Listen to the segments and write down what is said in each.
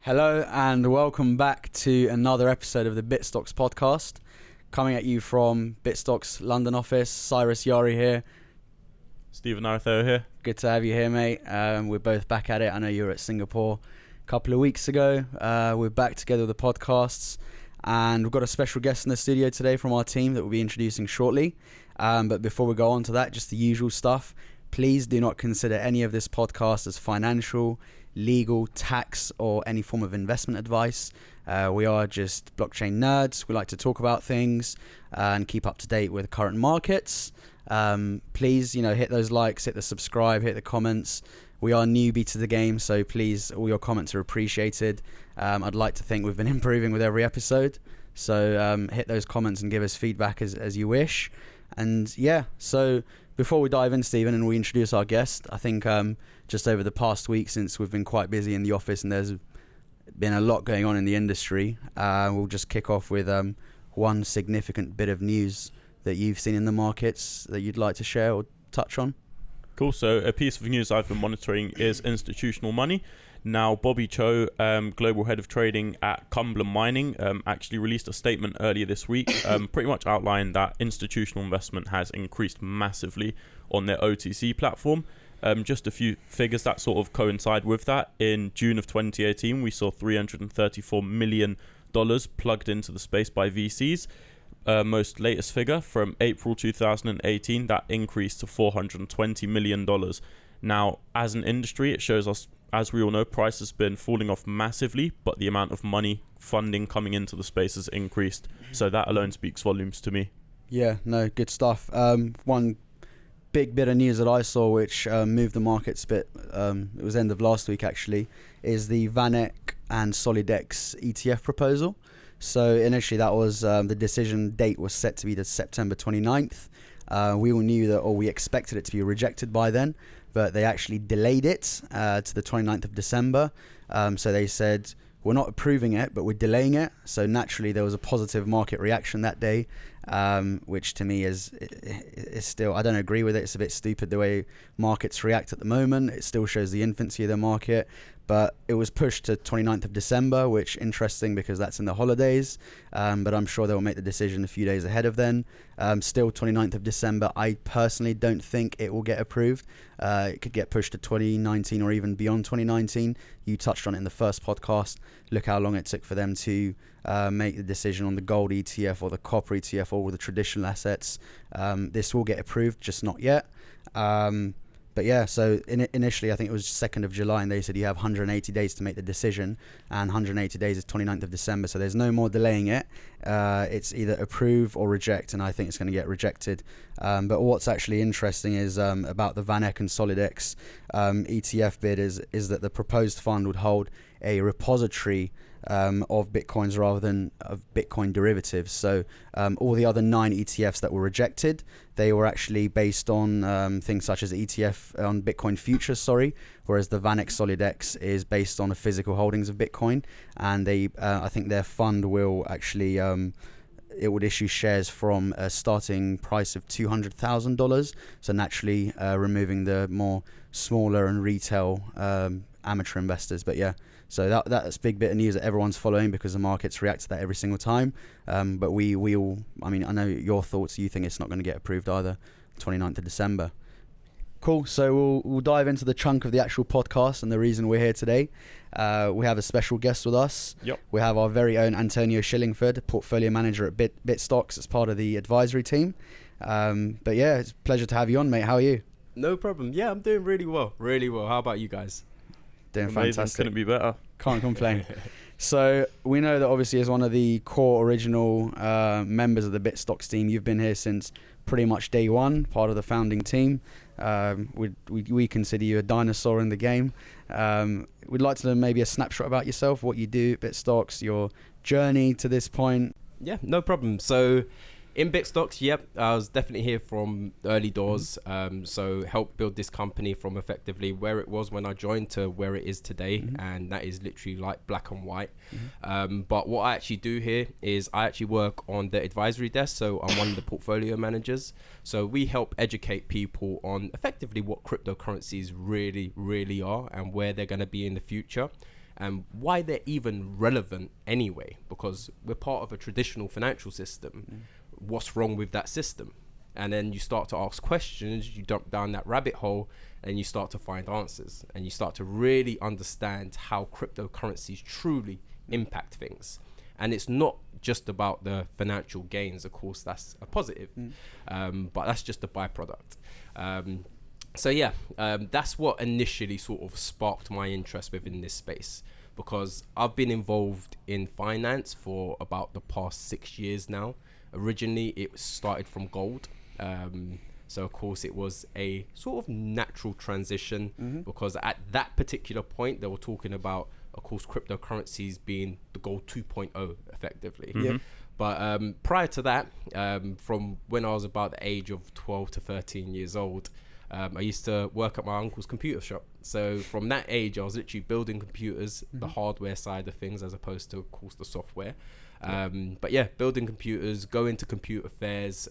Hello and welcome back to another episode of the Bitstocks podcast. Coming at you from Bitstocks London office, Cyrus Yari here. Stephen Arthur here. Good to have you here, mate. We're both back at it. I know you were at Singapore a couple of weeks ago. We're back together with the podcasts, and we've got a special guest in the studio today from our team that we'll be introducing shortly. But before we go on to that, just the usual stuff. Please do not consider any of this podcast as financial, legal, tax, or any form of investment advice. We are just blockchain nerds. We like to talk about things and keep up to date with current markets. Please, hit those likes, hit the subscribe, hit the comments. We are newbie to the game, so please, all your comments are appreciated. I'd like to think we've been improving with every episode. So hit those comments and give us feedback as you wish. And yeah, so before we dive in, Stephen, and we introduce our guest, I think just over the past week, since we've been quite busy in the office and there's been a lot going on in the industry, we'll just kick off with one significant bit of news that you've seen in the markets that you'd like to share or touch on. Cool. So a piece of news I've been monitoring is institutional money. Now, Bobby Cho, global head of trading at Cumberland Mining, actually released a statement earlier this week, pretty much outlined that institutional investment has increased massively on their OTC platform. Just a few figures that sort of coincide with that. In June of 2018, we saw $334 million plugged into the space by VCs. Most latest figure from April 2018, that increased to $420 million. Now, as an industry, it shows us, as we all know, price has been falling off massively, but the amount of money funding coming into the space has increased. So that alone speaks volumes to me. Yeah, no, good stuff. One big bit of news that I saw which moved the markets a bit, it was end of last week actually, is the Vanek and Solidex ETF proposal. So initially that was the decision date was set to be the September 29th. We all knew that, or we expected it to be rejected by then, but they actually delayed it to the 29th of December. So they said, we're not approving it, but we're delaying it. So naturally there was a positive market reaction that day, which to me is still, I don't agree with it. It's a bit stupid the way markets react at the moment. It still shows the infancy of the market, but it was pushed to 29th of December, which interesting because that's in the holidays. But I'm sure they'll make the decision a few days ahead of then. Still 29th of December. I personally don't think it will get approved. It could get pushed to 2019 or even beyond 2019. You touched on it in the first podcast. Look how long it took for them to make the decision on the gold ETF or the copper ETF or the traditional assets. This will get approved, just not yet. But yeah, so initially I think it was 2nd of July and they said you have 180 days to make the decision, and 180 days is 29th of December, so there's no more delaying it. It's either approve or reject, and I think it's going to get rejected. But what's actually interesting is about the Vanek and Solidex ETF bid is that the proposed fund would hold a repository of Bitcoins rather than of Bitcoin derivatives. So all the other 9 ETFs that were rejected, they were actually based on things such as ETF on Bitcoin futures, whereas the Vanek Solidex is based on the physical holdings of Bitcoin, and they I think their fund will actually it would issue shares from a starting price of $200,000, so naturally removing the more smaller and retail amateur investors. But yeah, so that's a big bit of news that everyone's following because the markets react to that every single time. But we all, I mean, I know your thoughts. You think it's not going to get approved either, 29th of December. Cool. So we'll dive into the chunk of the actual podcast and the reason we're here today. We have a special guest with us. Yep. We have our very own Antonio Shillingford, portfolio manager at Bitstocks, as part of the advisory team. But yeah, it's a pleasure to have you on, mate. How are you? No problem. Yeah, I'm doing really well. Really well. How about you guys? Doing Amazing. fantastic. Couldn't be better. Can't complain. So we know that obviously as one of the core original members of the Bitstocks team, you've been here since pretty much day one, part of the founding team. We consider you a dinosaur in the game. We'd like to know maybe a snapshot about yourself, what you do at Bitstocks, your journey to this point. Yeah, no problem. So in Bitstocks, yep, I was definitely here from early doors. So helped build this company from effectively where it was when I joined to where it is today. And that is literally like black and white. But what I actually do here is I actually work on the advisory desk. So I'm one of the portfolio managers. So we help educate people on effectively what cryptocurrencies really, really are and where they're going to be in the future. and why they're even relevant anyway, because we're part of a traditional financial system. What's wrong with that system? And then you start to ask questions, you jump down that rabbit hole, and you start to find answers, and you start to really understand how cryptocurrencies truly impact things. And it's not just about the financial gains. Of course, that's a positive, but that's just a byproduct. That's what initially sort of sparked my interest within this space, because I've been involved in finance for about the past 6 years now. Originally, it started from gold. So of course it was a sort of natural transition, because at that particular point they were talking about, of course, cryptocurrencies being the gold 2.0 effectively. But prior to that, from when I was about the age of 12 to 13 years old, I used to work at my uncle's computer shop. So from that age, I was literally building computers, the hardware side of things, as opposed to, of course, the software. But yeah, building computers, going to computer fairs.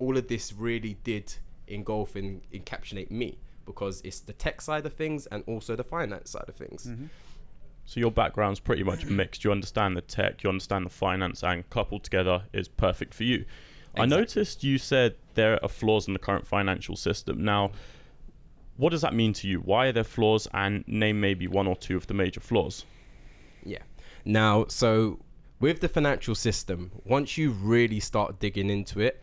All of this really did engulf and encapsulate me, because it's the tech side of things and also the finance side of things. So your background's pretty much mixed. You understand the tech, you understand the finance, and coupled together is perfect for you. Exactly. I noticed you said there are flaws in the current financial system. Now, what does that mean to you? Why are there flaws? And name maybe one or two of the major flaws. Yeah. Now, so with the financial system, once you really start digging into it,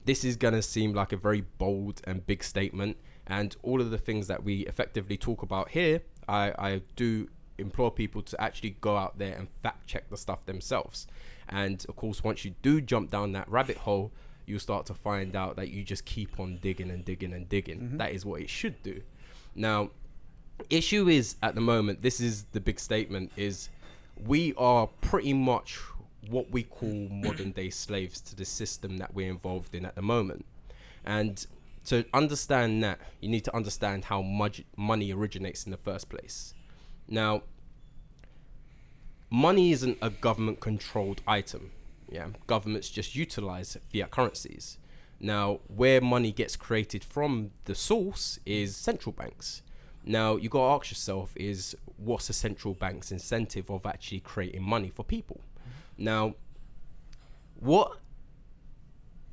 this is going to seem like a very bold and big statement. And all of the things that we effectively talk about here, I do implore people to actually go out there and fact check the stuff themselves. And of course, once you do jump down that rabbit hole, you'll start to find out that you just keep on digging and digging and digging. That is what it should do. Now, issue is, at the moment, this is the big statement, is we are pretty much what we call modern day slaves to the system that we're involved in at the moment. And to understand that, you need to understand how much money originates in the first place. Now, money isn't a government controlled item. Yeah, governments just utilize fiat currencies. Now, where money gets created from, the source, is central banks. Now, you got to ask yourself, is what's a central bank's incentive of actually creating money for people? Now, what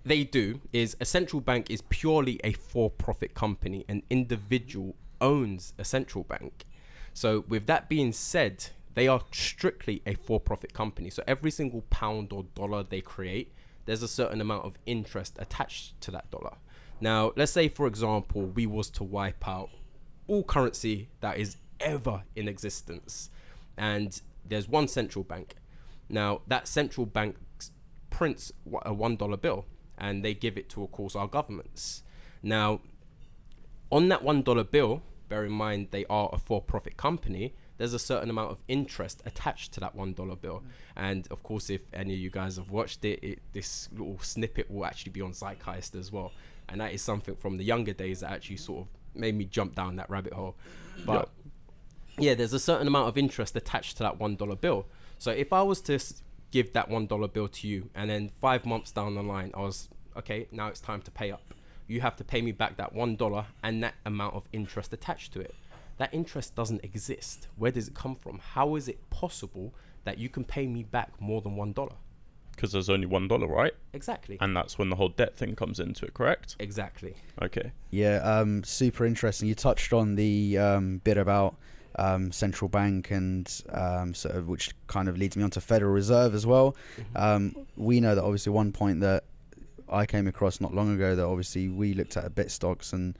they do is, a central bank is purely a for-profit company. An individual owns a central bank. So with that being said, they are strictly a for-profit company. So every single pound or dollar they create, there's a certain amount of interest attached to that dollar. Now, let's say, for example, we was to wipe out all currency that is ever in existence, and there's one central bank. Now, that central bank prints a $1 bill, and they give it to, of course, our governments. Now, on that $1 bill, bear in mind they are a for-profit company, there's a certain amount of interest attached to that $1 bill. And of course, if any of you guys have watched it, this little snippet will actually be on Zeitgeist as well. And that is something from the younger days that actually sort of made me jump down that rabbit hole. But yeah, there's a certain amount of interest attached to that $1 bill. So if I was to give that $1 bill to you, and then 5 months down the line, I was, okay, now it's time to pay up. You have to pay me back that $1 and that amount of interest attached to it. That interest doesn't exist. Where does it come from? How is it possible that you can pay me back more than $1? Because there's only $1, right? Exactly. And that's when the whole debt thing comes into it, correct? Exactly. Okay. Yeah, super interesting. You touched on the bit about central bank and sort of, which kind of leads me on to Federal Reserve as well. We know that obviously one point that I came across not long ago that obviously we looked at Bitstocks, and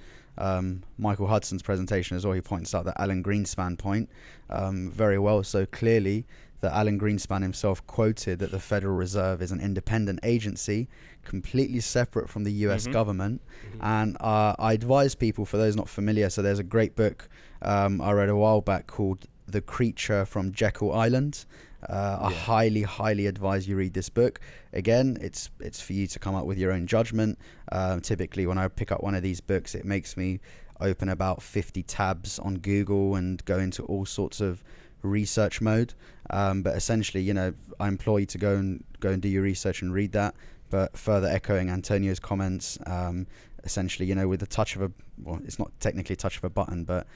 Michael Hudson's presentation as well, he points out that Alan Greenspan point very well. So clearly that Alan Greenspan himself quoted that the Federal Reserve is an independent agency completely separate from the US government. And I advise people, for those not familiar, so there's a great book I read a while back called The Creature from Jekyll Island. I highly advise you read this book. Again, it's for you to come up with your own judgment. Typically when I pick up one of these books, it makes me open about 50 tabs on Google and go into all sorts of research mode. But essentially, you know, I implore you to go and do your research and read that. But further echoing Antonio's comments, essentially, with the touch of it's not technically a touch of a button, but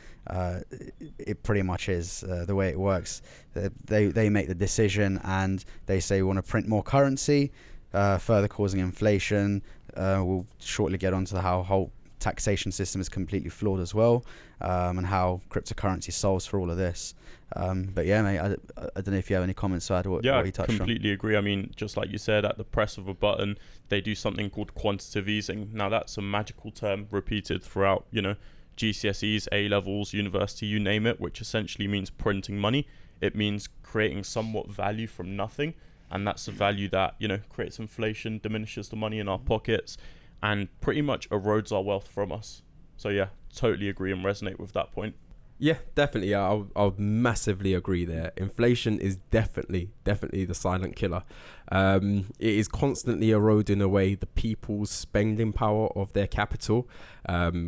it pretty much is the way it works. They make the decision and they say we want to print more currency, further causing inflation. We'll shortly get onto how whole taxation system is completely flawed as well, and how cryptocurrency solves for all of this. But yeah, mate, I don't know if you have any comments to add what you touched on. Yeah, completely agree. I mean, just like you said, at the press of a button, they do something called quantitative easing. Now, that's a magical term repeated throughout, GCSEs, A-levels, university, you name it, which essentially means printing money. It means creating somewhat value from nothing. And that's the value that, creates inflation, diminishes the money in our pockets, and pretty much erodes our wealth from us. So yeah, totally agree and resonate with that point. Yeah, definitely. I'll massively agree there. Inflation is definitely the silent killer. It is constantly eroding away the people's spending power of their capital,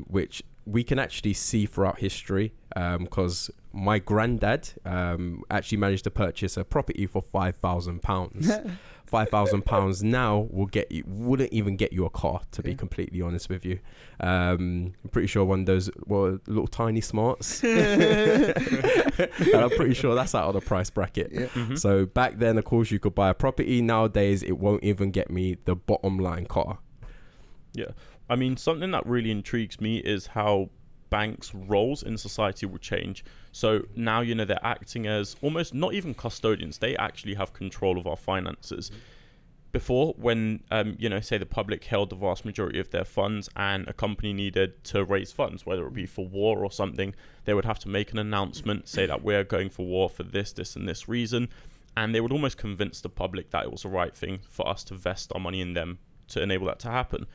which we can actually see throughout history, because my granddad actually managed to purchase a property for £5,000. £5,000 now wouldn't even get you a car, to be completely honest with you. I'm pretty sure one of those little tiny smarts. And I'm pretty sure that's out of the price bracket. Yeah. Mm-hmm. So back then, of course, you could buy a property. Nowadays, it won't even get me the bottom line car. Yeah. I mean, something that really intrigues me is how banks' roles in society will change. So now, they're acting as almost not even custodians. They actually have control of our finances. Before, when, say the public held the vast majority of their funds and a company needed to raise funds, whether it be for war or something, they would have to make an announcement, say that we're going for war for this and this reason. And they would almost convince the public that it was the right thing for us to vest our money in them to enable that to happen.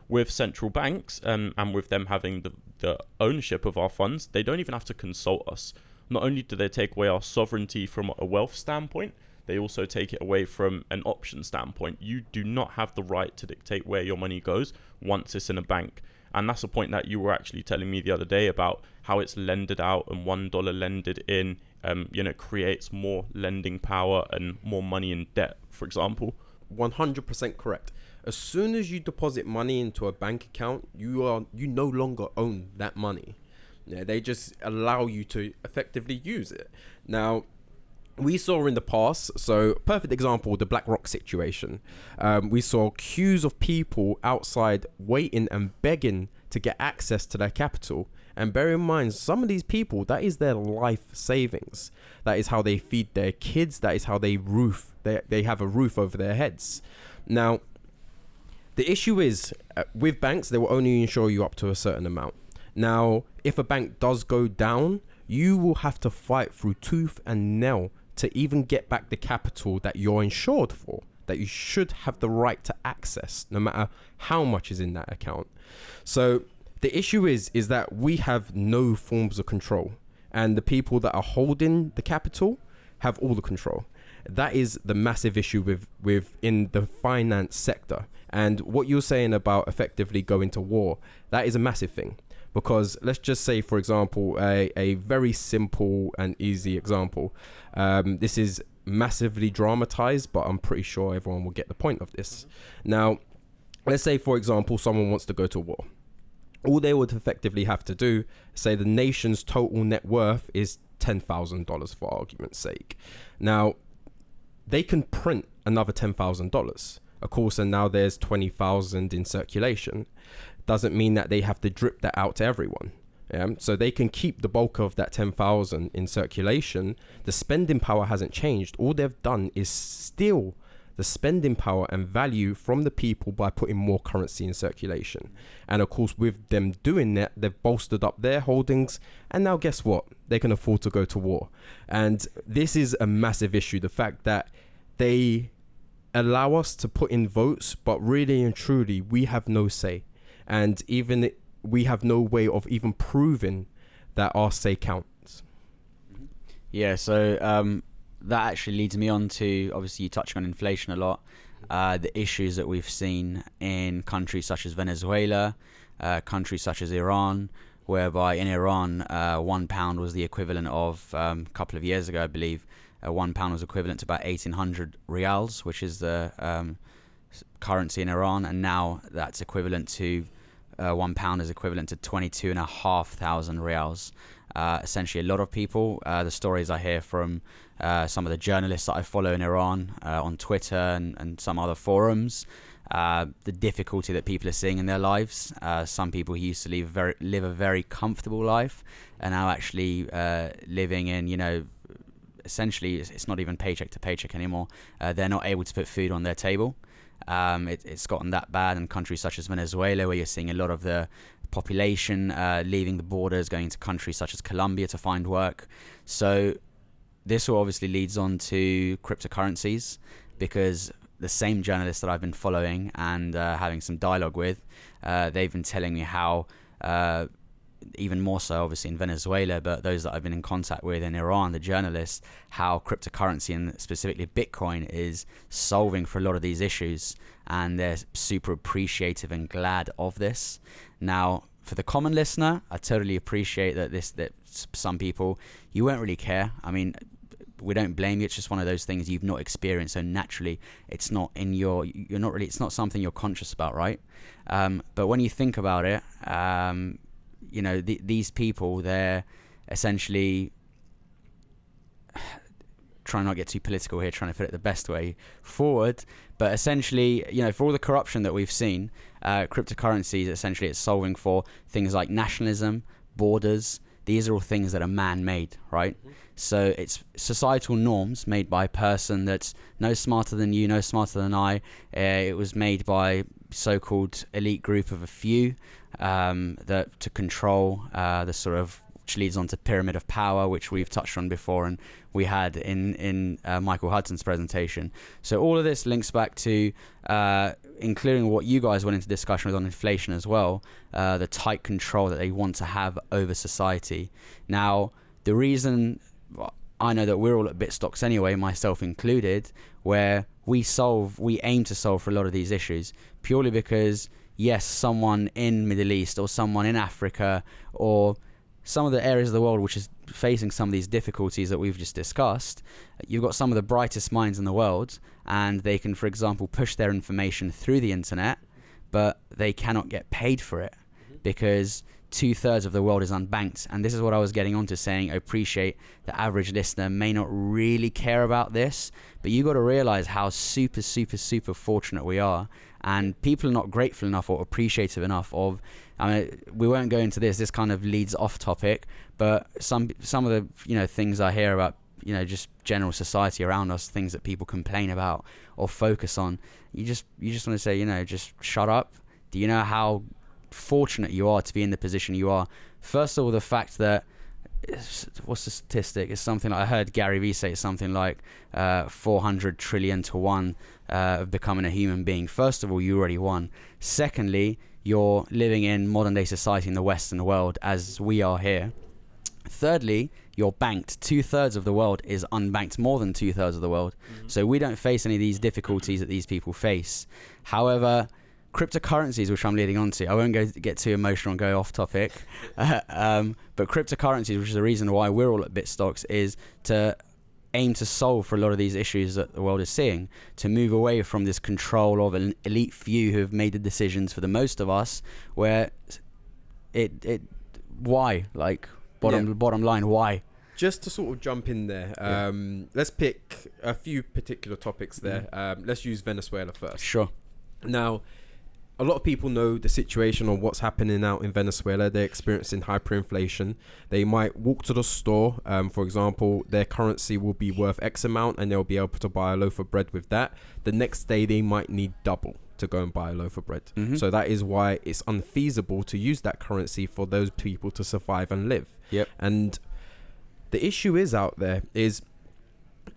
With central banks, and with them having the ownership of our funds, they don't even have to consult us. Not only do they take away our sovereignty from a wealth standpoint, they also take it away from an option standpoint. You do not have the right to dictate where your money goes once it's in a bank. And that's a point that you were actually telling me the other day about how it's lended out, and $1 lended in, creates more lending power and more money in debt, for example. 100% correct. As soon as you deposit money into a bank account, you no longer own that money. Yeah, they just allow you to effectively use it. Now, we saw in the past, so perfect example, the BlackRock situation. We saw queues of people outside waiting and begging to get access to their capital. And bear in mind, some of these people, that is their life savings. That is how they feed their kids. That is how they have a roof over their heads. Now, the issue is, with banks, they will only insure you up to a certain amount. Now, if a bank does go down, you will have to fight through tooth and nail to even get back the capital that you're insured for, that you should have the right to access, no matter how much is in that account. So the issue is that we have no forms of control, and the people that are holding the capital have all the control. That is the massive issue within the finance sector. And what you're saying about effectively going to war, that is a massive thing. Because let's just say, for example, a very simple and easy example. This is massively dramatized, but I'm pretty sure everyone will get the point of this. Now, let's say, for example, someone wants to go to war. All they would effectively have to do, say the nation's total net worth is $10,000 for argument's sake. Now, they can print another $10,000. Of course, and now there's 20,000 in circulation. Doesn't mean that they have to drip that out to everyone. Yeah? So they can keep the bulk of that 10,000 in circulation. The spending power hasn't changed. All they've done is steal the spending power and value from the people by putting more currency in circulation. And of course, with them doing that, they've bolstered up their holdings. And now guess what? They can afford to go to war. And this is a massive issue. The fact that they allow us to put in votes, but really and truly, we have no say. And even we have no way of even proving that our say counts. Yeah, so that actually leads me on to, obviously you touching on inflation a lot, the issues that we've seen in countries such as Venezuela, countries such as Iran, whereby in Iran, £1 was the equivalent of, a couple of years ago, I believe, £1 was equivalent to about 1,800 rials, which is the currency in Iran, and now that's equivalent to £1 is equivalent to 22,500 reals. Essentially, a lot of people, the stories I hear from some of the journalists that I follow in Iran on Twitter and some other forums, the difficulty that people are seeing in their lives. Some people who used to live a very comfortable life are now actually living in, essentially it's not even paycheck to paycheck anymore. They're not able to put food on their table. It's gotten that bad in countries such as Venezuela, where you're seeing a lot of the population leaving the borders, going to countries such as Colombia to find work. So this all obviously leads on to cryptocurrencies, because the same journalists that I've been following and having some dialogue with, they've been telling me how, even more so obviously in Venezuela, but those that I've been in contact with in Iran, the journalists, how cryptocurrency and specifically Bitcoin is solving for a lot of these issues, and they're super appreciative and glad of this. Now, for the common listener, I totally appreciate that some people, you won't really care. I mean, we don't blame you. It's just one of those things you've not experienced, so naturally it's not it's not something you're conscious about, right? But when you think about it, these people, they're essentially, trying not to get too political here, trying to put it the best way forward, but essentially, for all the corruption that we've seen, cryptocurrencies, essentially it's solving for things like nationalism, borders. These are all things that are man-made, right? Mm-hmm. So it's societal norms made by a person that's no smarter than you, no smarter than I. It was made by so-called elite group of a few that to control the sort of, which leads on to pyramid of power, which we've touched on before and we had in Michael Hudson's presentation. So all of this links back to, including what you guys went into discussion with on inflation as well, the tight control that they want to have over society. Now, the reason I know that we're all at Bitstocks anyway, myself included, where we aim to solve for a lot of these issues, purely because, yes, someone in Middle East or someone in Africa or some of the areas of the world which is facing some of these difficulties that we've just discussed, you've got some of the brightest minds in the world, and they can, for example, push their information through the internet, but they cannot get paid for it because 2/3 of the world is unbanked. And this is what I was getting onto, saying I appreciate the average listener may not really care about this, but you got to realize how super, super, super fortunate we are. And people are not grateful enough or appreciative enough of, we won't go into this. This kind of leads off topic, but some of the things I hear about just general society around us, things that people complain about or focus on. You just want to say just shut up. Do you know how fortunate you are to be in the position you are? First of all, the fact that, what's the statistic? It's something like, I heard Gary Vee say, it's something like 400 trillion to 1 of becoming a human being. First of all, you already won. Secondly, you're living in modern day society in the Western world as we are here. Thirdly, you're banked. 2/3 of the world is unbanked, more than 2/3 of the world. Mm-hmm. So we don't face any of these difficulties that these people face. However, cryptocurrencies, which I'm leading on to, I won't get too emotional and go off topic, but cryptocurrencies, which is the reason why we're all at Bitstocks, is to aim to solve for a lot of these issues that the world is seeing, to move away from this control of an elite few who have made the decisions for the most of us, where why? Like, bottom line, why? Just to sort of jump in there, let's pick a few particular topics there. Let's use Venezuela first. Sure. Now, a lot of people know the situation on what's happening out in Venezuela. They're experiencing hyperinflation. They might walk to the store. For example, their currency will be worth X amount and they'll be able to buy a loaf of bread with that. The next day, they might need double to go and buy a loaf of bread. Mm-hmm. So that is why it's unfeasible to use that currency for those people to survive and live. Yep. And the issue is out there is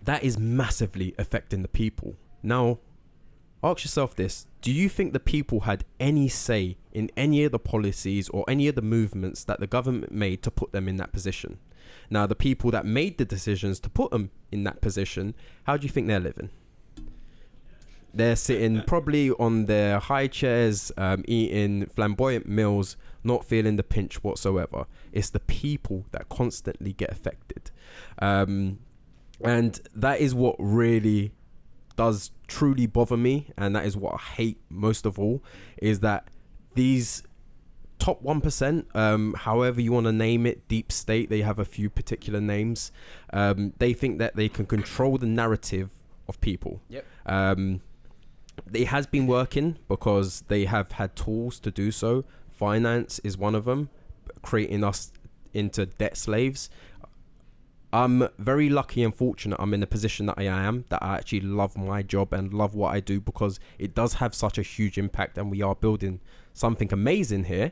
that is massively affecting the people. Now, ask yourself this. Do you think the people had any say in any of the policies or any of the movements that the government made to put them in that position? Now, the people that made the decisions to put them in that position, how do you think they're living? They're sitting probably on their high chairs, eating flamboyant meals, not feeling the pinch whatsoever. It's the people that constantly get affected. And that is what really does truly bother me, and that is what I hate most of all, is that these top 1%, however you want to name it, deep state, they have a few particular names. They think that they can control the narrative of people. Yep. It has been working because they have had tools to do so. Finance is one of them, creating us into debt slaves. I'm very lucky and fortunate I'm in the position that I am, that I actually love my job and love what I do, because it does have such a huge impact and we are building something amazing here.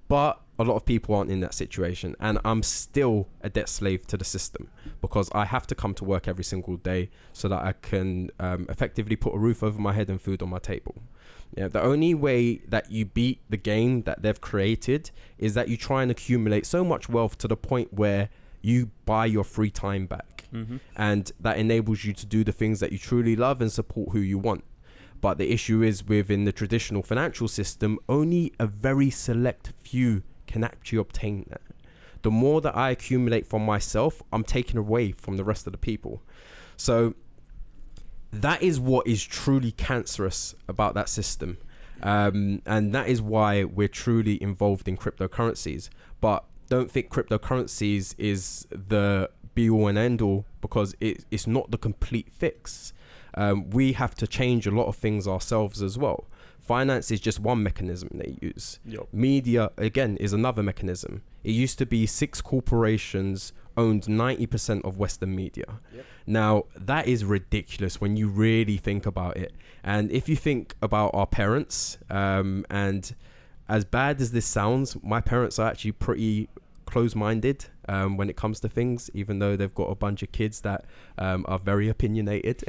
But a lot of people aren't in that situation, and I'm still a debt slave to the system because I have to come to work every single day so that I can effectively put a roof over my head and food on my table. Yeah, the only way that you beat the game that they've created is that you try and accumulate so much wealth to the point where you buy your free time back. And that enables you to do the things that you truly love and support who you want. But the issue is, within the traditional financial system, only a very select few can actually obtain that. The more that I accumulate from myself, I'm taking away from the rest of the people. So that is what is truly cancerous about that system. And that is why we're truly involved in cryptocurrencies. But don't think cryptocurrencies is the be all and end all, because it's not the complete fix. We have to change a lot of things ourselves as well. Finance is just one mechanism they use. Yep. Media, again, is another mechanism. It used to be 6 corporations owned 90% of Western media. Yep. Now, that is ridiculous when you really think about it. And if you think about our parents, and as bad as this sounds, my parents are actually pretty close-minded when it comes to things, even though they've got a bunch of kids that are very opinionated.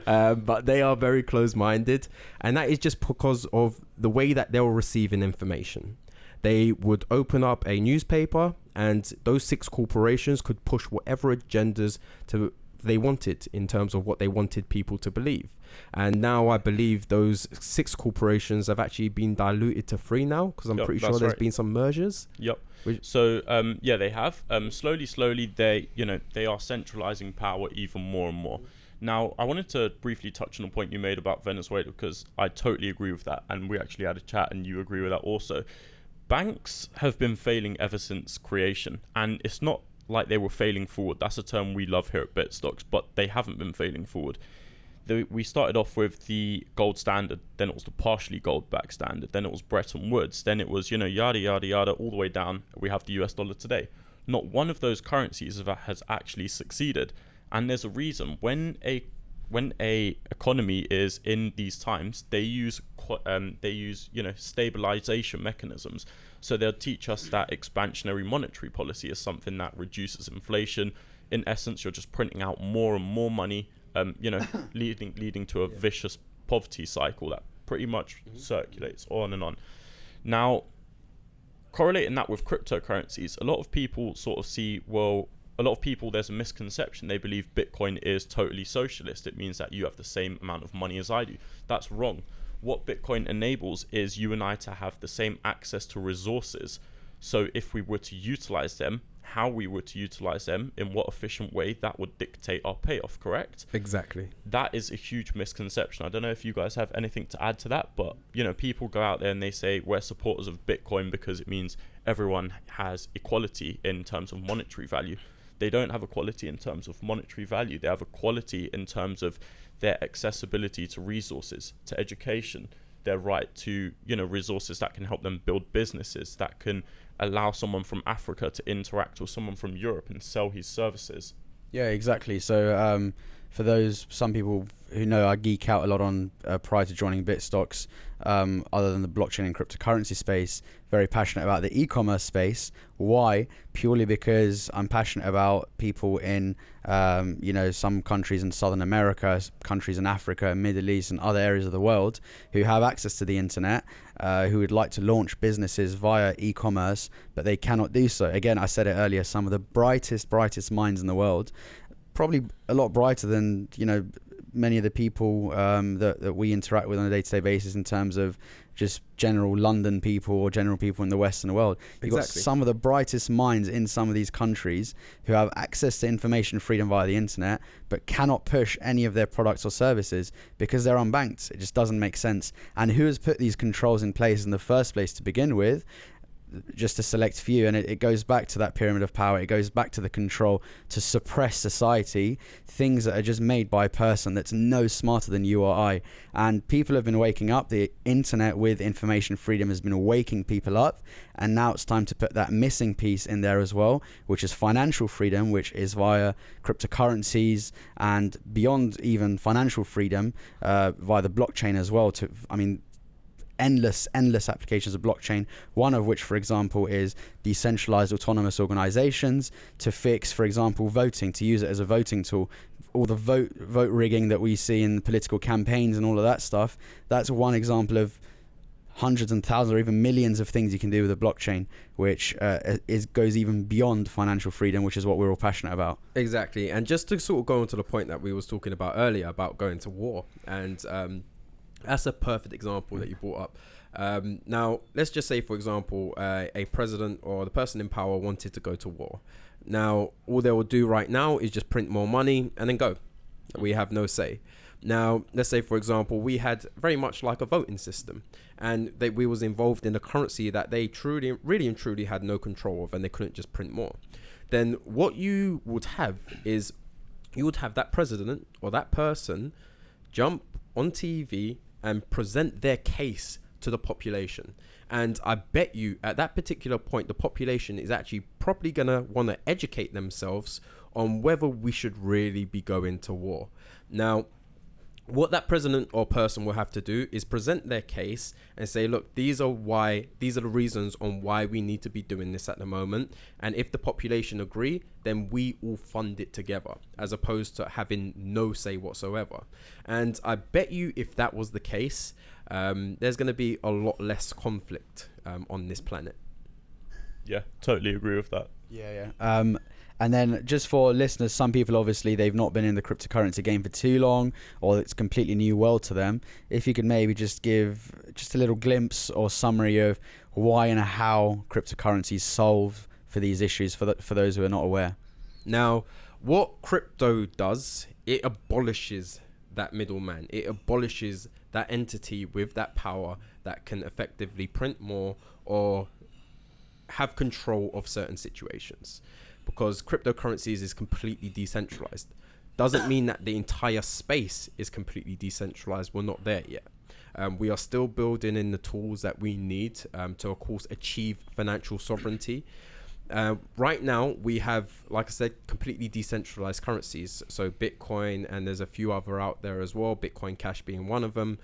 But they are very close-minded, and that is just because of the way that they're receiving information. They would open up a newspaper, and those 6 corporations could push whatever agendas they wanted in terms of what they wanted people to believe. And now I believe those 6 corporations have actually been diluted to 3 now, because I'm pretty sure there's been some mergers. Yep. So yeah, they have slowly they are centralizing power even more and more. Now, I wanted to briefly touch on a point you made about Venezuela, because I totally agree with that, and we actually had a chat and you agree with that also. Banks have been failing ever since creation, and it's not like they were failing forward. That's a term we love here at Bitstocks, but they haven't been failing forward. We started off with the gold standard, then it was the partially gold-backed standard, then it was Bretton Woods, then it was, yada, yada, yada, all the way down. We have the US dollar today. Not one of those currencies has actually succeeded. And there's a reason. When a economy is in these times, they use stabilization mechanisms. So they'll teach us that expansionary monetary policy is something that reduces inflation. In essence, you're just printing out more and more money, leading to a vicious poverty cycle that pretty much circulates on and on. Now, correlating that with cryptocurrencies, a lot of people sort of see, there's a misconception. They believe Bitcoin is totally socialist. It means that you have the same amount of money as I do. That's wrong. What Bitcoin enables is you and I to have the same access to resources. So if we were to utilize them, how we were to utilize them, in what efficient way, that would dictate our payoff, correct? Exactly. That is a huge misconception. I don't know if you guys have anything to add to that, but people go out there and they say we're supporters of Bitcoin because it means everyone has equality in terms of monetary value. They don't have equality in terms of monetary value. They have equality in terms of their accessibility to resources, to education, their right to resources that can help them build businesses, that can allow someone from Africa to interact with someone from Europe and sell his services. Yeah, exactly. So for some people who know, I geek out a lot on prior to joining Bitstocks, other than the blockchain and cryptocurrency space, very passionate about the e-commerce space. Why? Purely because I'm passionate about people in some countries in Southern America, countries in Africa, Middle East and other areas of the world who have access to the internet, who would like to launch businesses via e-commerce, but they cannot do so. Again, I said it earlier, some of the brightest minds in the world, probably a lot brighter than many of the people that we interact with on a day-to-day basis, in terms of just general London people or general people in the Western world. You've got some of the brightest minds in some of these countries who have access to information freedom via the internet, but cannot push any of their products or services because they're unbanked. It just doesn't make sense. And who has put these controls in place in the first place to begin with? Just a select few. And it goes back to that pyramid of power. It goes back to the control to suppress society, things that are just made by a person that's no smarter than you or I. And people have been waking up. The internet with information freedom has been waking people up, and now it's time to put that missing piece in there as well, which is financial freedom, which is via cryptocurrencies, and beyond even financial freedom, via the blockchain as well. Endless applications of blockchain, one of which, for example, is decentralized autonomous organizations to fix, for example, voting, to use it as a voting tool. All the vote rigging that we see in political campaigns and all of that stuff, that's one example of hundreds and thousands or even millions of things you can do with a blockchain, which goes even beyond financial freedom, which is what we're all passionate about. Exactly. And just to sort of go on to the point that we was talking about earlier about going to war, and that's a perfect example that you brought up. Now, let's just say, for example, a president or the person in power wanted to go to war. Now, all they will do right now is just print more money and then go. We have no say. Now, let's say, for example, we had very much like a voting system, and we was involved in a currency that they really and truly had no control of, and they couldn't just print more. Then what you would have is you would have that president or that person jump on TV and present their case to the population. And I bet you at that particular point, the population is actually probably going to want to educate themselves on whether we should really be going to war. Now, what that president or person will have to do is present their case and say, look, these are the reasons on why we need to be doing this at the moment. And if the population agree, then we all fund it together, as opposed to having no say whatsoever. And I bet you if that was the case, there's going to be a lot less conflict on this planet. Yeah, totally agree with that. Yeah. And then just for listeners, some people, obviously, they've not been in the cryptocurrency game for too long, or it's a completely new world to them. If you could maybe just give just a little glimpse or summary of why and how cryptocurrencies solve for these issues for those who are not aware. Now, what crypto does, it abolishes that middleman. It abolishes that entity with that power that can effectively print more or have control of certain situations. Because cryptocurrencies is completely decentralized. Doesn't mean that the entire space is completely decentralized. We're not there yet. We are still building in the tools that we need to, of course, achieve financial sovereignty. Right now, we have, like I said, completely decentralized currencies. So Bitcoin, and there's a few other out there as well, Bitcoin Cash being one of them,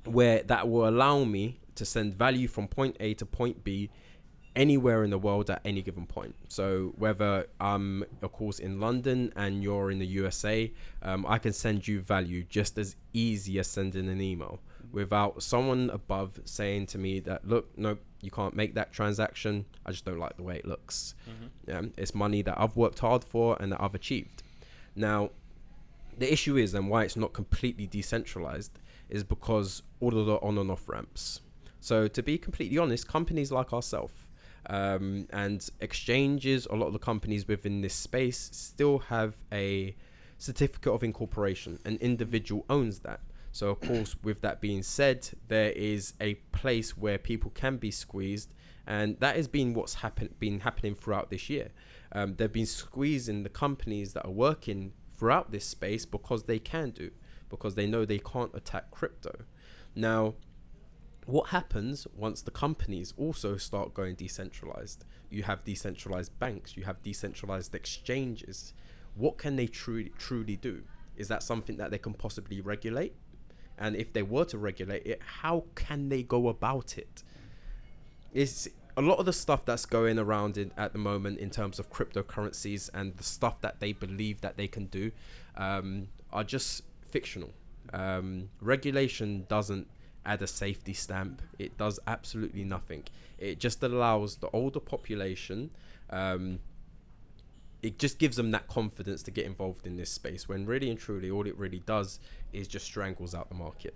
where that will allow me to send value from point A to point B anywhere in the world at any given point. So whether I'm, of course, in London and you're in the USA, I can send you value just as easy as sending an email without someone above saying to me that, look, no, you can't make that transaction. I just don't like the way it looks. It's money that I've worked hard for and that I've achieved. Now, the issue is, and why it's not completely decentralized, is because all of the on and off ramps. So to be completely honest, companies like ourselves, and exchanges, a lot of the companies within this space still have a certificate of incorporation. An individual owns that. So of course, with that being said, there is a place where people can be squeezed, and that has been what's been happening throughout this year. They've been squeezing the companies that are working throughout this space because they know they can't attack crypto. Now, what happens once the companies also start going decentralized? You have decentralized banks, you have decentralized exchanges. What can they truly do? Is that something that they can possibly regulate? And if they were to regulate it, how can they go about it? It's a lot of the stuff that's going around at the moment in terms of cryptocurrencies and the stuff that they believe that they can do are just fictional. Regulation doesn't add a safety stamp. It does absolutely nothing. It just allows the older population it just gives them that confidence to get involved in this space, when really and truly all it really does is just strangles out the market.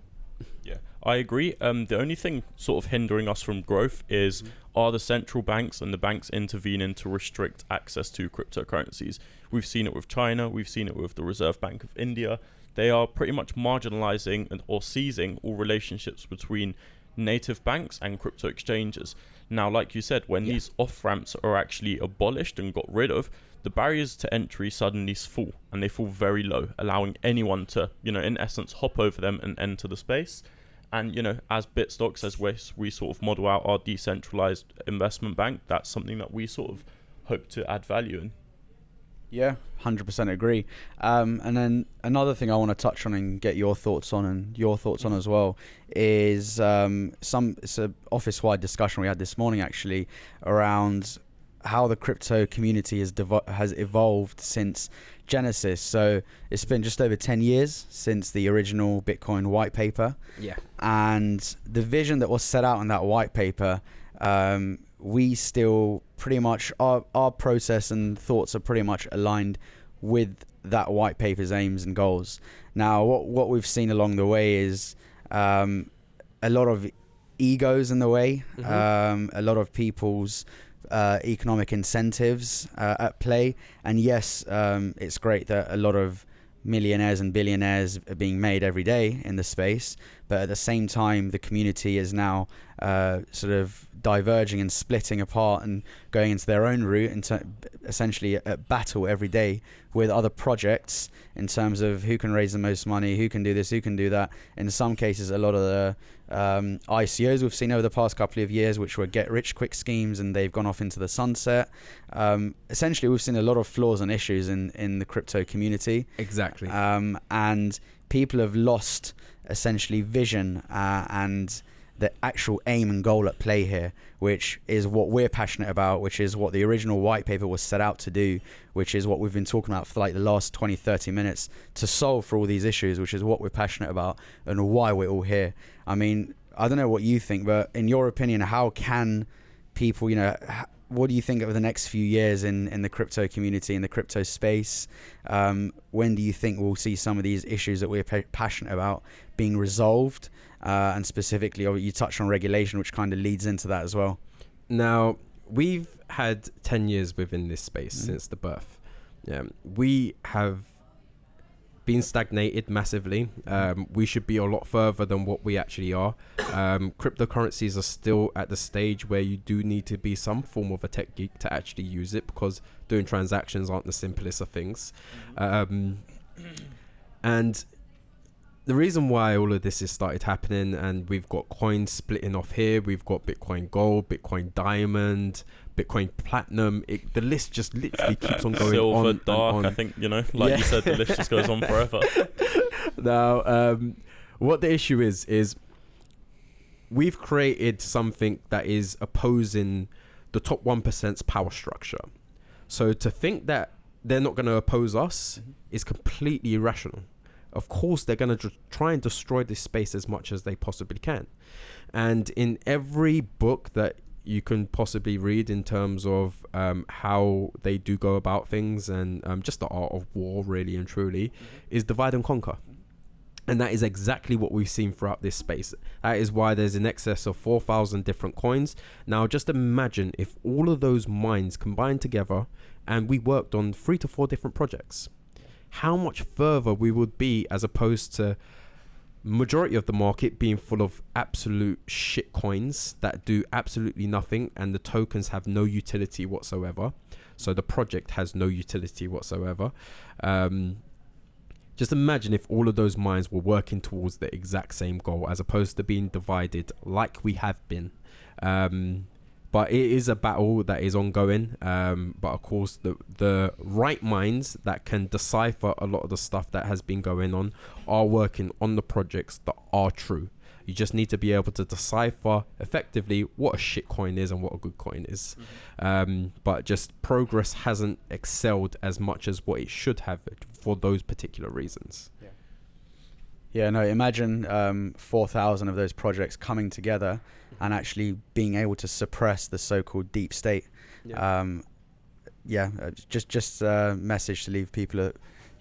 Yeah, I agree. The only thing sort of hindering us from growth is are the central banks and the banks intervening to restrict access to cryptocurrencies. We've seen it with China. We've seen it with the Reserve Bank of India. They are pretty much marginalizing or seizing all relationships between native banks and crypto exchanges. Now, like you said, when these off-ramps are actually abolished and got rid of, the barriers to entry suddenly fall, and they fall very low, allowing anyone to, in essence, hop over them and enter the space. And, as Bitstocks, as we sort of model out our decentralized investment bank, that's something that we sort of hope to add value in. Yeah, 100% agree. And then another thing I want to touch on and get your thoughts on, and your thoughts on as well, is it's an office-wide discussion we had this morning actually around how the crypto community has evolved since Genesis. So it's been just over 10 years since the original Bitcoin white paper. Yeah. And the vision that was set out in that white paper, we still pretty much, our process and thoughts are pretty much aligned with that white paper's aims and goals. Now, what we've seen along the way is a lot of egos in the way, a lot of people's economic incentives at play. And yes, it's great that a lot of millionaires and billionaires are being made every day in the space, but at the same time the community is now sort of diverging and splitting apart and going into their own route, into essentially a battle every day with other projects in terms of who can raise the most money, who can do this, who can do that. In some cases, a lot of the ICOs we've seen over the past couple of years, which were get-rich-quick schemes, and they've gone off into the sunset. Essentially, we've seen a lot of flaws and issues in the crypto community. Exactly. And people have lost, essentially, vision and the actual aim and goal at play here, which is what we're passionate about, which is what the original white paper was set out to do, which is what we've been talking about for like the last 20-30 minutes to solve for all these issues, which is what we're passionate about and why we're all here. I mean, I don't know what you think, but in your opinion, how can people, what do you think over the next few years in the crypto community, in the crypto space? When do you think we'll see some of these issues that we're passionate about being resolved? And specifically, you touched on regulation, which kind of leads into that as well. Now, we've had 10 years within this space since the birth. We have been stagnated massively. We should be a lot further than what we actually are. Cryptocurrencies are still at the stage where you do need to be some form of a tech geek to actually use it, because doing transactions aren't the simplest of things. And the reason why all of this has started happening, and we've got coins splitting off here, we've got Bitcoin Gold, Bitcoin Diamond, Bitcoin Platinum, the list just literally keeps on going Silver, on dark, and on. I think, you said, the list just goes on forever. Now, what the issue is we've created something that is opposing the top 1%'s power structure. So to think that they're not going to oppose us is completely irrational. Of course, they're going to try and destroy this space as much as they possibly can. And in every book that you can possibly read in terms of how they do go about things, and just the art of war, really and truly, is divide and conquer. And that is exactly what we've seen throughout this space. That is why there's in excess of 4,000 different coins. Now, just imagine if all of those minds combined together and we worked on 3 to 4 different projects, how much further we would be, as opposed to majority of the market being full of absolute shit coins that do absolutely nothing, and the tokens have no utility whatsoever. So the project has no utility whatsoever. Just imagine if all of those minds were working towards the exact same goal, as opposed to being divided like we have been. But it is a battle that is ongoing. But of course, the right minds that can decipher a lot of the stuff that has been going on are working on the projects that are true. You just need to be able to decipher effectively what a shit coin is and what a good coin is. But just progress hasn't excelled as much as what it should have for those particular reasons. Yeah, no, imagine 4,000 of those projects coming together and actually being able to suppress the so-called deep state. just a message to leave people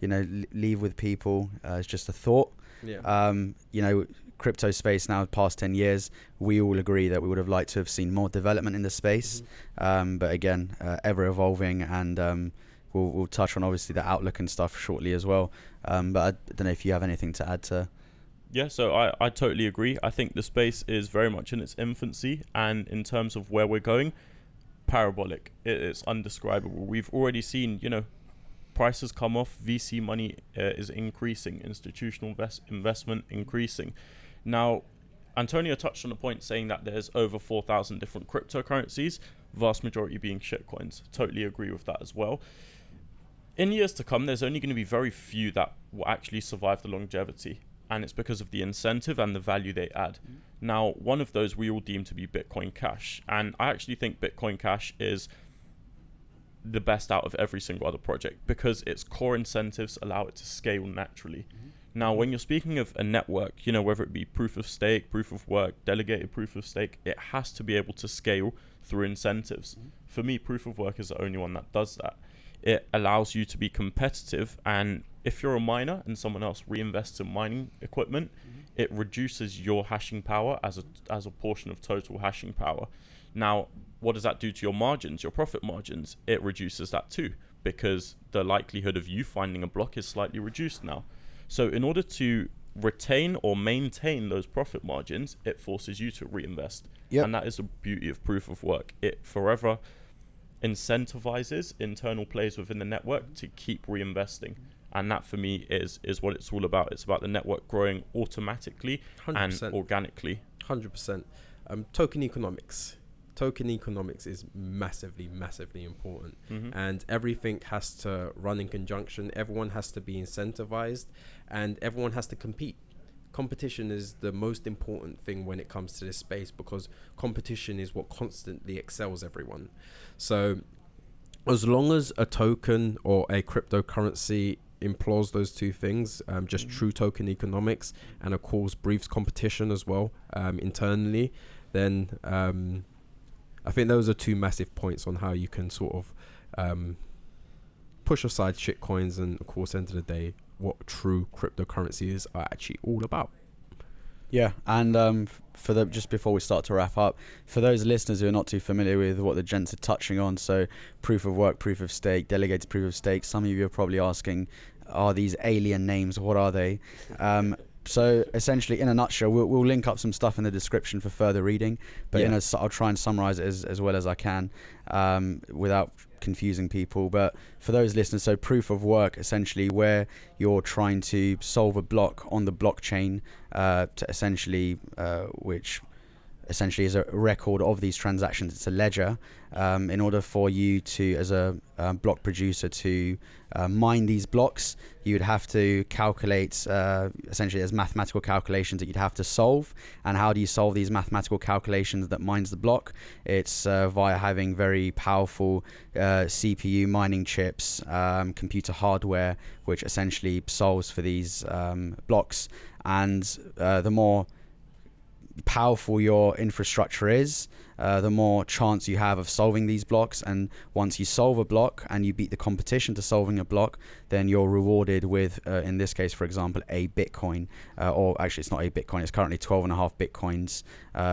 leave with people. It's just a thought. Crypto space now past 10 years, we all agree that we would have liked to have seen more development in the space. But again, ever evolving, and we'll touch on obviously the outlook and stuff shortly as well. But I don't know if you have anything to add to. Yeah, so I totally agree. I think the space is very much in its infancy, and in terms of where we're going, parabolic. It's undescribable. We've already seen, prices come off, VC money is increasing, institutional investment increasing. Now, Antonio touched on a point saying that there's over 4,000 different cryptocurrencies, vast majority being shitcoins. Totally agree with that as well. In years to come, there's only going to be very few that will actually survive the longevity, and it's because of the incentive and the value they add. Now, one of those we all deem to be Bitcoin Cash, and I actually think Bitcoin Cash is the best out of every single other project because its core incentives allow it to scale naturally. Now, when you're speaking of a network, whether it be proof of stake, proof of work, delegated proof of stake, it has to be able to scale through incentives. For me, proof of work is the only one that does that. It allows you to be competitive, and if you're a miner and someone else reinvests in mining equipment, it reduces your hashing power as a portion of total hashing power. Now, what does that do to your margins, your profit margins? It reduces that too, because the likelihood of you finding a block is slightly reduced now. So in order to retain or maintain those profit margins, it forces you to reinvest. And that is the beauty of proof of work. It forever incentivizes internal players within the network to keep reinvesting. And that for me is what it's all about. It's about the network growing automatically 100%. And organically. 100%. Token economics. Token economics is massively important, and everything has to run in conjunction. Everyone has to be incentivized, and everyone has to compete. Competition is the most important thing when it comes to this space, because competition is what constantly excels everyone. So as long as a token or a cryptocurrency implores those two things, just true token economics, and of course breeds competition as well internally, then I think those are two massive points on how you can sort of push aside shitcoins, and of course, end of the day, what true cryptocurrencies are actually all about. Yeah, and just before we start to wrap up, for those listeners who are not too familiar with what the gents are touching on, so proof of work, proof of stake, delegated proof of stake, some of you are probably asking, are these alien names? What are they? So essentially, in a nutshell, we'll link up some stuff in the description for further reading, but I'll try and summarize it as well as I can without confusing people. But for those listeners, so proof of work, essentially where you're trying to solve a block on the blockchain to essentially, which essentially is a record of these transactions. It's a ledger. In order for you to, as a block producer, to mine these blocks, you would have to calculate, essentially as mathematical calculations that you'd have to solve. And how do you solve these mathematical calculations that mines the block? It's via having very powerful CPU mining chips, computer hardware, which essentially solves for these blocks. And the more powerful your infrastructure is, the more chance you have of solving these blocks. And once you solve a block and you beat the competition to solving a block, then you're rewarded with, in this case, for example, a Bitcoin, or actually it's not a Bitcoin, it's currently 12.5 Bitcoins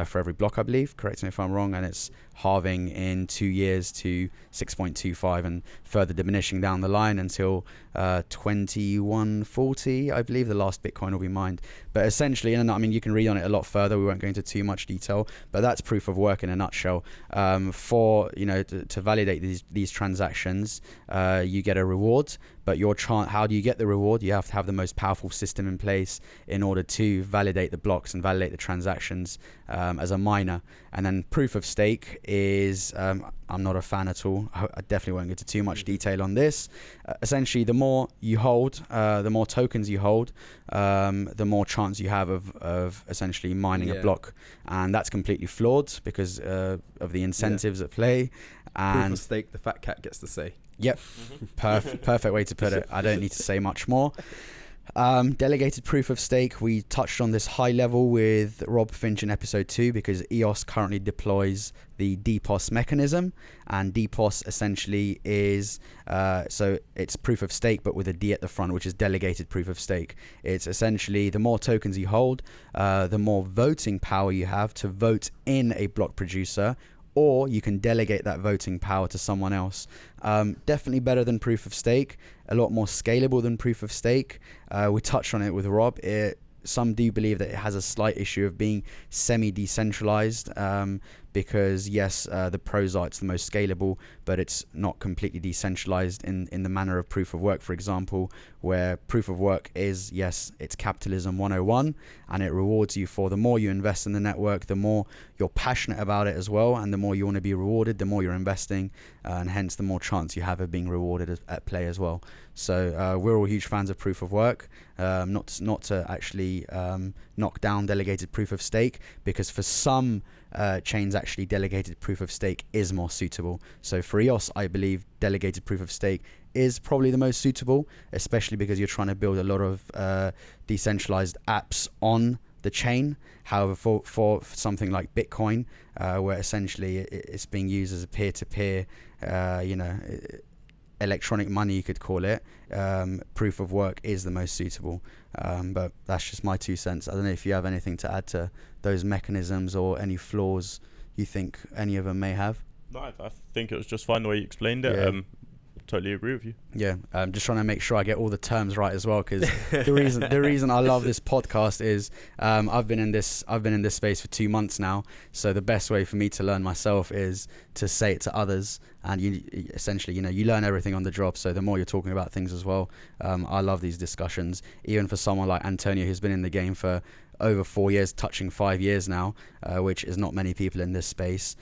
for every block, I believe. Correct me if I'm wrong. And it's halving in 2 years to 6.25 and further diminishing down the line until 2140, I believe the last Bitcoin will be mined. But essentially, and I mean, you can read on it a lot further. We won't go into too much detail, but that's proof of work in a nutshell. For to validate these transactions, you get a reward. But how do you get the reward? You have to have the most powerful system in place in order to validate the blocks and validate the transactions as a miner. And then proof of stake is, I'm not a fan at all. I definitely won't go into too much detail on this. Essentially, the more you hold, the more tokens you hold, the more chance you have of essentially mining a block. And that's completely flawed because of the incentives at play. And proof of stake, the fat cat gets to say. Yep, perfect way to put it. I don't need to say much more. Delegated proof of stake, we touched on this high level with Rob Finch in episode 2 because EOS currently deploys the DPoS mechanism, and DPoS essentially is so it's proof of stake but with a D at the front, which is delegated proof of stake. It's essentially the more tokens you hold, the more voting power you have to vote in a block producer, or you can delegate that voting power to someone else. Definitely better than proof of stake, a lot more scalable than proof of stake. We touched on it with Rob. Some do believe that it has a slight issue of being semi-decentralized, because yes, the pros are it's the most scalable, but it's not completely decentralized in the manner of proof of work, for example, where proof of work is, yes, it's capitalism 101, and it rewards you for the more you invest in the network, the more you're passionate about it as well, and the more you want to be rewarded, the more you're investing, and hence the more chance you have of being rewarded at play as well. So we're all huge fans of proof of work, not to actually knock down delegated proof of stake, because for some chains actually delegated proof of stake is more suitable. So for EOS, I believe delegated proof of stake is probably the most suitable, especially because you're trying to build a lot of decentralized apps on the chain. However, for something like Bitcoin, where essentially it's being used as a peer-to-peer, electronic money, you could call it, proof of work is the most suitable. But that's just my 2 cents. I don't know if you have anything to add to those mechanisms or any flaws you think any of them may have. No, I think it was just fine the way you explained it. Yeah. Totally agree with you. Yeah, I'm just trying to make sure I get all the terms right as well, because the reason I love this podcast is I've been in this space for 2 months now. So the best way for me to learn myself is to say it to others, and you essentially you learn everything on the job. So the more you're talking about things as well, I love these discussions. Even for someone like Antonio, who's been in the game for over 4 years, touching 5 years now, which is not many people in this space.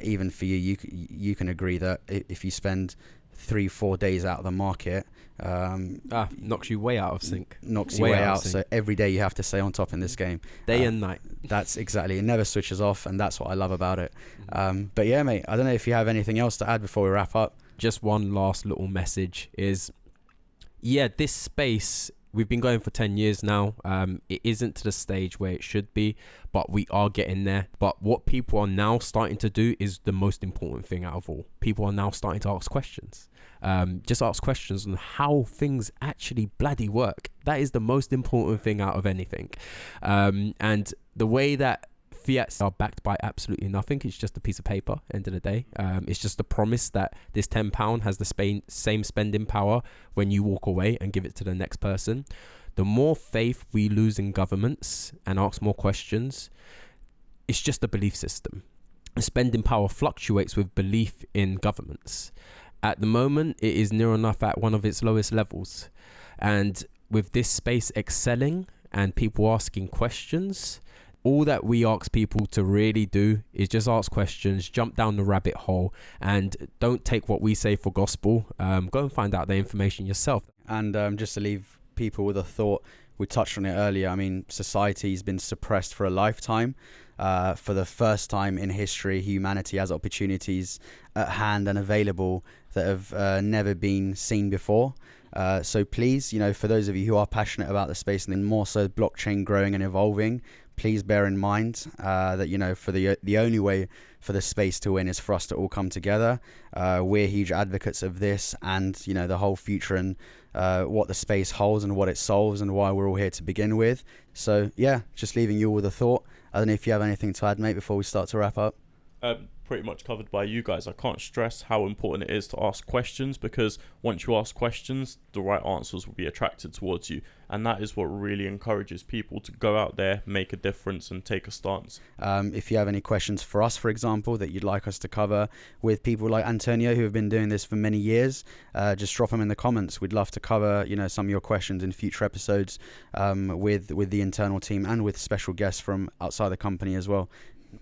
Even for you can agree that if you spend 3-4 days out of the market, knocks you way out of sync. Knocks you way out. So every day you have to stay on top in this game, day and night. That's exactly, it never switches off, and that's what I love about it. But yeah, mate, I don't know if you have anything else to add before we wrap up. Just one last little message is, this space, we've been going for 10 years now. It isn't to the stage where it should be, but we are getting there. But what people are now starting to do is the most important thing out of all. People are now starting to ask questions. Just ask questions on how things actually bloody work. That is the most important thing out of anything. And the way that fiats are backed by absolutely nothing, it's just a piece of paper, end of the day. It's just a promise that this £10 has the same spending power when you walk away and give it to the next person. The more faith we lose in governments and ask more questions, it's just a belief system. Spending power fluctuates with belief in governments. At the moment, it is near enough at one of its lowest levels. And with this space excelling and people asking questions, all that we ask people to really do is just ask questions, jump down the rabbit hole, and don't take what we say for gospel. Go and find out the information yourself. And just to leave people with a thought, we touched on it earlier. I mean, society's been suppressed for a lifetime. For the first time in history, humanity has opportunities at hand and available that have never been seen before. So please, for those of you who are passionate about the space, and then more so blockchain growing and evolving, please bear in mind that, for the only way for the space to win is for us to all come together. We're huge advocates of this, and, the whole future and what the space holds and what it solves and why we're all here to begin with. So, yeah, just leaving you all with a thought. I don't know if you have anything to add, mate, before we start to wrap up. Pretty much covered by you guys. I can't stress how important it is to ask questions, because once you ask questions, the right answers will be attracted towards you, and that is what really encourages people to go out there, make a difference, and take a stance. If you have any questions for us, for example, that you'd like us to cover with people like Antonio, who have been doing this for many years, just drop them in the comments. We'd love to cover some of your questions in future episodes, with the internal team and with special guests from outside the company as well.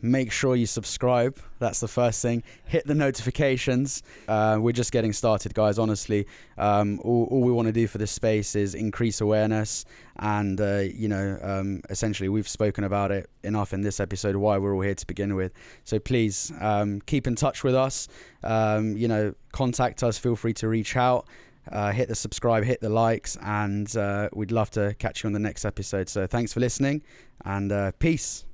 Make sure you subscribe. That's the first thing. Hit the notifications. We're just getting started, guys. Honestly, all we want to do for this space is increase awareness, and essentially we've spoken about it enough in this episode, why we're all here to begin with. So please keep in touch with us. Contact us. Feel free to reach out. hit the subscribe, hit the likes, and we'd love to catch you on the next episode. So thanks for listening, and peace.